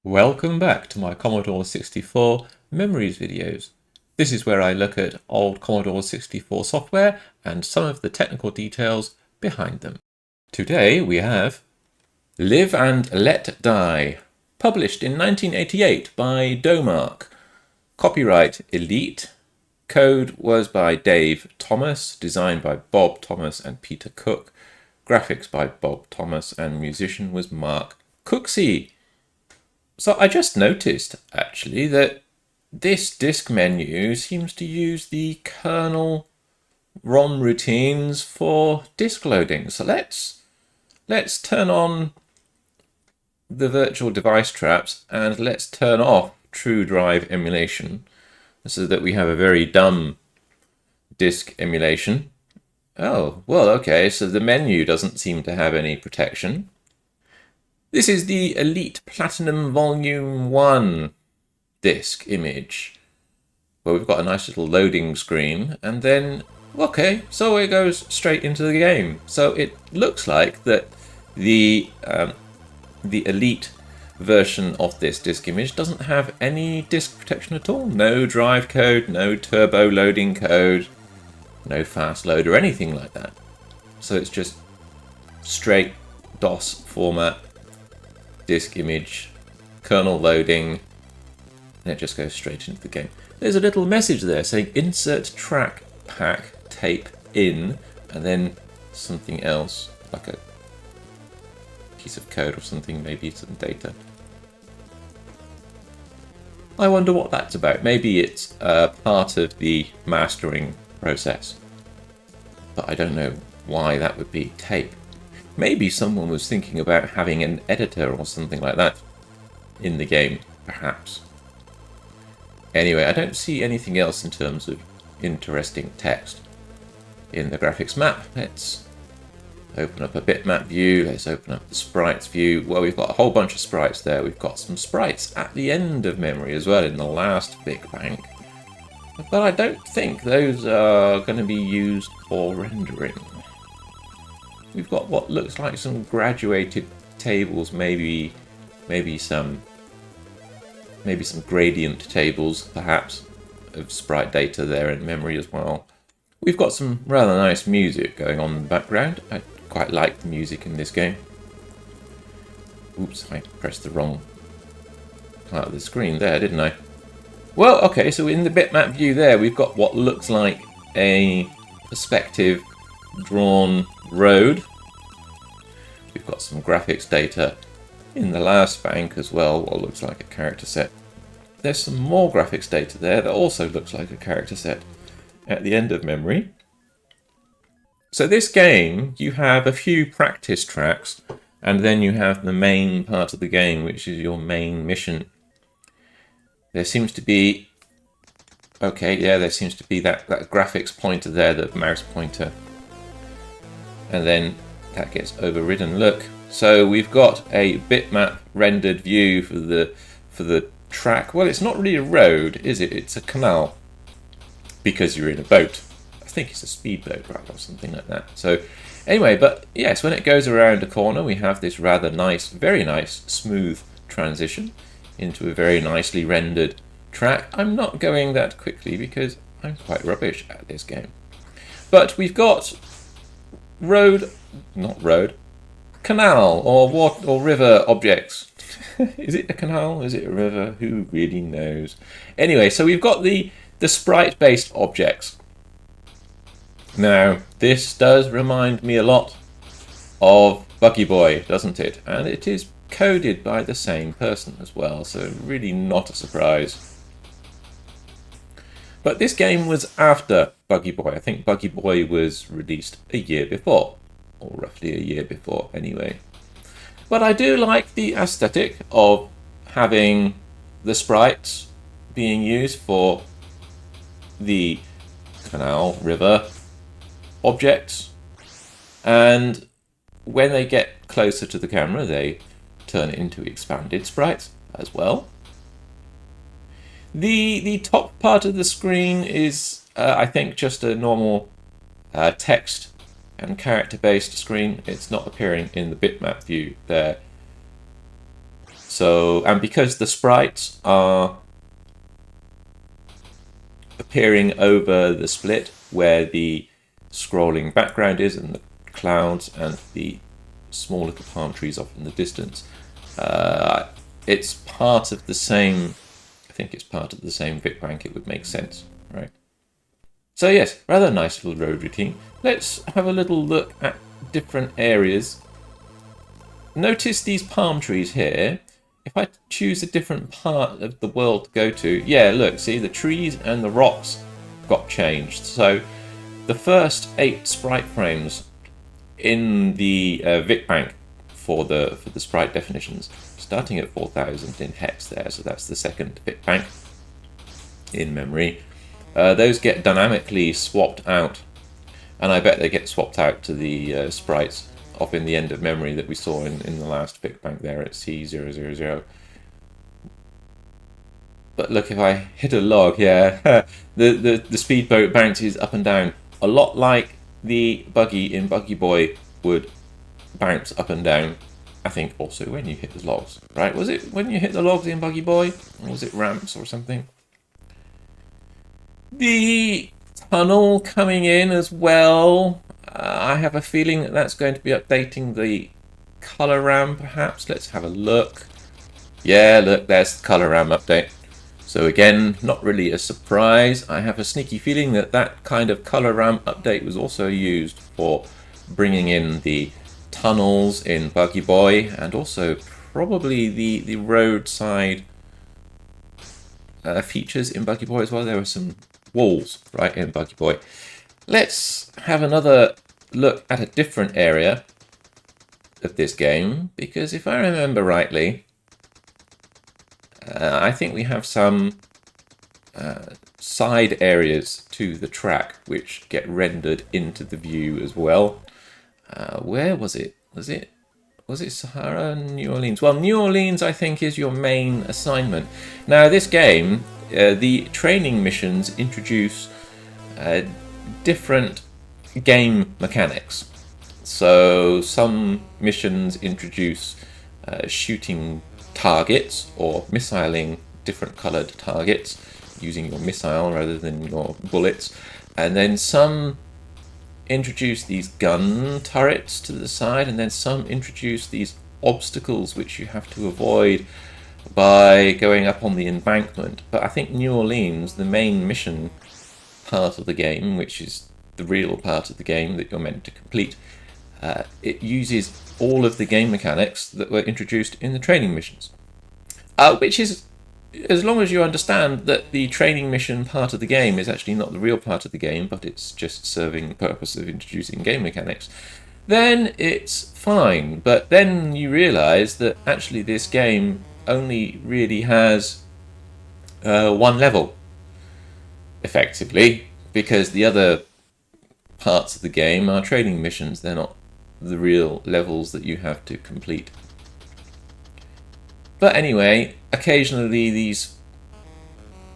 Welcome back to my Commodore 64 Memories videos. This is where I look at old Commodore 64 software and some of the technical details behind them. Today we have Live and Let Die, published in 1988 by Domark. Copyright Elite. Code was by Dave Thomas, designed by Bob Thomas and Peter Cook. Graphics by Bob Thomas, and musician was Mark Cooksey. So I just noticed, actually, that this disk menu seems to use the kernel ROM routines for disk loading. So let's turn on the virtual device traps and let's turn off true drive emulation so that we have a very dumb disk emulation. Oh, well, okay, so the menu doesn't seem to have any protection. This is the Elite Platinum Volume 1 disk image, where we've got a nice little loading screen, and then, okay, so it goes straight into the game. So it looks like that the Elite version of this disk image doesn't have any disk protection at all. No drive code, no turbo loading code, no fast load or anything like that. So it's just straight DOS format, disk image, kernel loading, and it just goes straight into the game. There's a little message there saying insert track pack tape in, and then something else, like a piece of code or something, maybe some data. I wonder what that's about. Maybe it's part of the mastering process, but I don't know why that would be tape. Maybe someone was thinking about having an editor or something like that in the game, perhaps. Anyway, I don't see anything else in terms of interesting text in the graphics map. Let's open up a bitmap view. Let's open up the sprites view. Well, we've got a whole bunch of sprites there. We've got some sprites at the end of memory as well in the last big bank. But I don't think those are going to be used for rendering. We've got what looks like some graduated tables, maybe some gradient tables, perhaps, of sprite data there in memory as well. We've got some rather nice music going on in the background. I quite like the music in this game. Oops, I pressed the wrong part of the screen there, didn't I? Well, okay, so in the bitmap view there, we've got what looks like a perspective drawn road. We've got some graphics data in the last bank as well, what looks like a character set. There's some more graphics data there that also looks like a character set at the end of memory. So this game, you have a few practice tracks, and then you have the main part of the game, which is your main mission. There seems to be, okay, yeah, there seems to be that graphics pointer there, the mouse pointer. And then that gets overridden. Look, so we've got a bitmap rendered view for the track. Well, it's not really a road, is it? It's a canal, because you're in a boat. I think it's a speedboat, right, or something like that. So anyway, but yes, when it goes around a corner, we have this rather nice, very nice, smooth transition into a very nicely rendered track. I'm not going that quickly because I'm quite rubbish at this game. But we've got canal or river objects. Is it a canal? Is it a river? Who really knows? Anyway, so we've got the sprite-based objects. Now, this does remind me a lot of Buggy Boy, doesn't it? And it is coded by the same person as well, so really not a surprise. But this game was after Buggy Boy. I think Buggy Boy was released a year before, or roughly a year before anyway. But I do like the aesthetic of having the sprites being used for the canal, river objects, and when they get closer to the camera they turn it into expanded sprites as well. The top part of the screen is I think just a normal text and character based screen. It's not appearing in the bitmap view there. So, and because the sprites are appearing over the split where the scrolling background is and the clouds and the small little palm trees off in the distance, it's part of the same, I think it's part of the same Bitbank, it would make sense, right? So yes, rather nice little road routine. Let's have a little look at different areas. Notice these palm trees here. If I choose a different part of the world to go to, yeah, look, see, the trees and the rocks got changed. So the first 8 sprite frames in the Bitbank for the sprite definitions, starting at 4000 in hex there, so that's the second Bitbank in memory. Those get dynamically swapped out, and I bet they get swapped out to the sprites off in the end of memory that we saw in the last Bitbank there at C000. But look, if I hit a log, yeah, the speedboat bounces up and down, a lot like the buggy in Buggy Boy would bounce up and down. I think also when you hit the logs, right? Was it when you hit the logs in Buggy Boy? Or was it ramps or something? The tunnel coming in as well. I have a feeling that that's going to be updating the color RAM perhaps. Let's have a look. Yeah, look, there's the color RAM update. So again, not really a surprise. I have a sneaky feeling that that kind of color RAM update was also used for bringing in the tunnels in Buggy Boy, and also probably the roadside features in Buggy Boy as well. There were some walls, right, in Buggy Boy. Let's have another look at a different area of this game, because if I remember rightly, I think we have some side areas to the track which get rendered into the view as well. Where was it? Was it Sahara, New Orleans? Well, New Orleans, I think, is your main assignment. Now, this game, the training missions introduce different game mechanics. So some missions introduce shooting targets or missiling different colored targets using your missile rather than your bullets, and then some introduce these gun turrets to the side, and then some introduce these obstacles which you have to avoid by going up on the embankment. But I think New Orleans, the main mission part of the game, which is the real part of the game that you're meant to complete, it uses all of the game mechanics that were introduced in the training missions, which is, as long as you understand that the training mission part of the game is actually not the real part of the game, but it's just serving the purpose of introducing game mechanics, then it's fine. But then you realize that actually this game only really has one level, effectively, because the other parts of the game are training missions. They're not the real levels that you have to complete. But anyway, occasionally these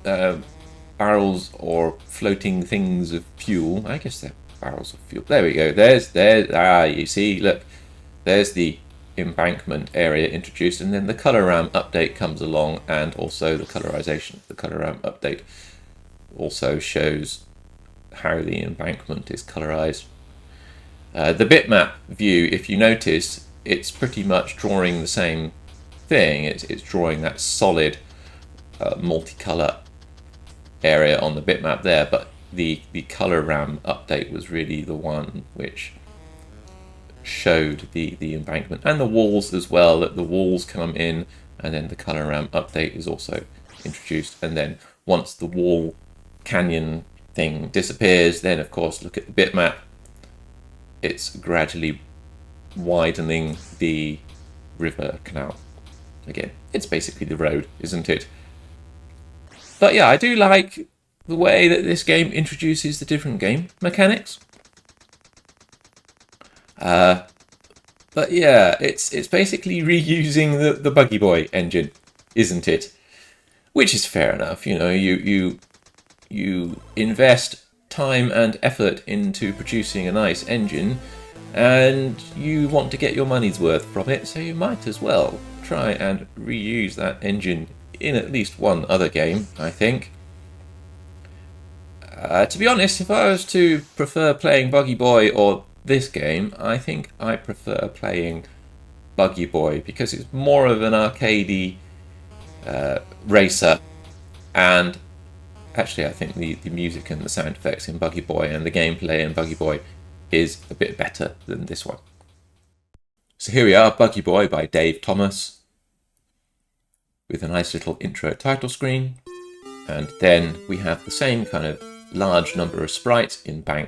barrels or floating things of fuel, I guess they're barrels of fuel. There we go. You see, look, there's the embankment area introduced, and then the color RAM update comes along, and also the colorization. The color RAM update also shows how the embankment is colorized. The bitmap view, if you notice, it's pretty much drawing the same thing. It's drawing that solid multicolor area on the bitmap there, but the color RAM update was really the one which showed the embankment and the walls as well, that the walls come in, and then the color RAM update is also introduced. And then once the wall canyon thing disappears, then of course look at the bitmap, it's gradually widening the river canal. Again, it's basically the road, isn't it? But yeah, I do like the way that this game introduces the different game mechanics. But yeah, it's basically reusing the Buggy Boy engine, isn't it? Which is fair enough. You know, you invest time and effort into producing a nice engine, and you want to get your money's worth from it, so you might as well try and reuse that engine in at least one other game, I think. To be honest, if I was to prefer playing Buggy Boy or this game, I think I prefer playing Buggy Boy because it's more of an arcadey racer, and actually I think the music and the sound effects in Buggy Boy and the gameplay in Buggy Boy is a bit better than this one. So here we are, Buggy Boy by Dave Thomas, with a nice little intro title screen, and then we have the same kind of large number of sprites in the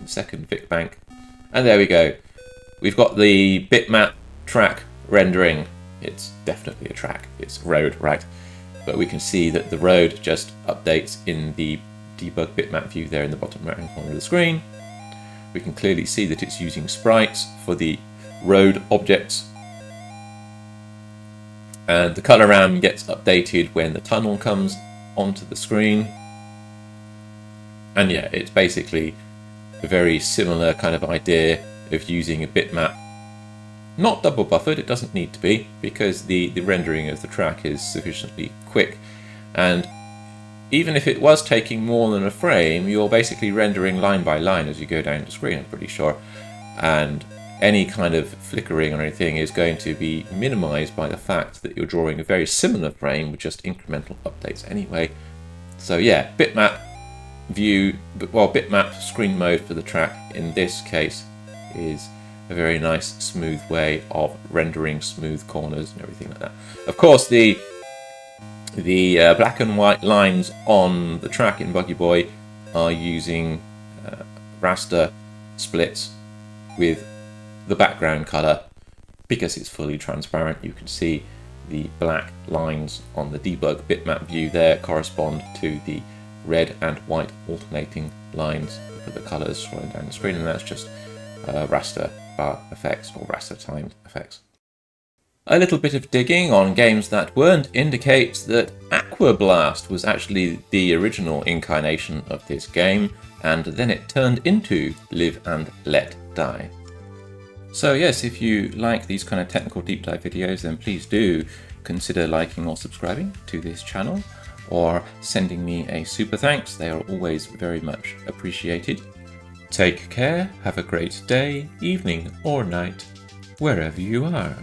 second Vic Bank, and there we go. We've got the bitmap track rendering. It's definitely a track, it's road, right? But we can see that the road just updates in the debug bitmap view there in the bottom right hand corner of the screen. We can clearly see that it's using sprites for the road objects, and the color RAM gets updated when the tunnel comes onto the screen. And yeah, it's basically a very similar kind of idea of using a bitmap. Not double buffered, it doesn't need to be, because the rendering of the track is sufficiently quick, and even if it was taking more than a frame, you're basically rendering line by line as you go down the screen, I'm pretty sure, and any kind of flickering or anything is going to be minimized by the fact that you're drawing a very similar frame with just incremental updates anyway. So yeah, bitmap view, well, bitmap screen mode for the track in this case is a very nice smooth way of rendering smooth corners and everything like that. Of course, the black and white lines on the track in Buggy Boy are using raster splits with the background color. Because it's fully transparent, you can see the black lines on the debug bitmap view there correspond to the red and white alternating lines for the colors scrolling down the screen, and that's just raster bar effects or raster timed effects. A little bit of digging on games that weren't indicates that Aqua Blast was actually the original incarnation of this game, and then it turned into Live and Let Die. So yes, if you like these kind of technical deep dive videos, then please do consider liking or subscribing to this channel, or sending me a super thanks. They are always very much appreciated. Take care, have a great day, evening or night, wherever you are.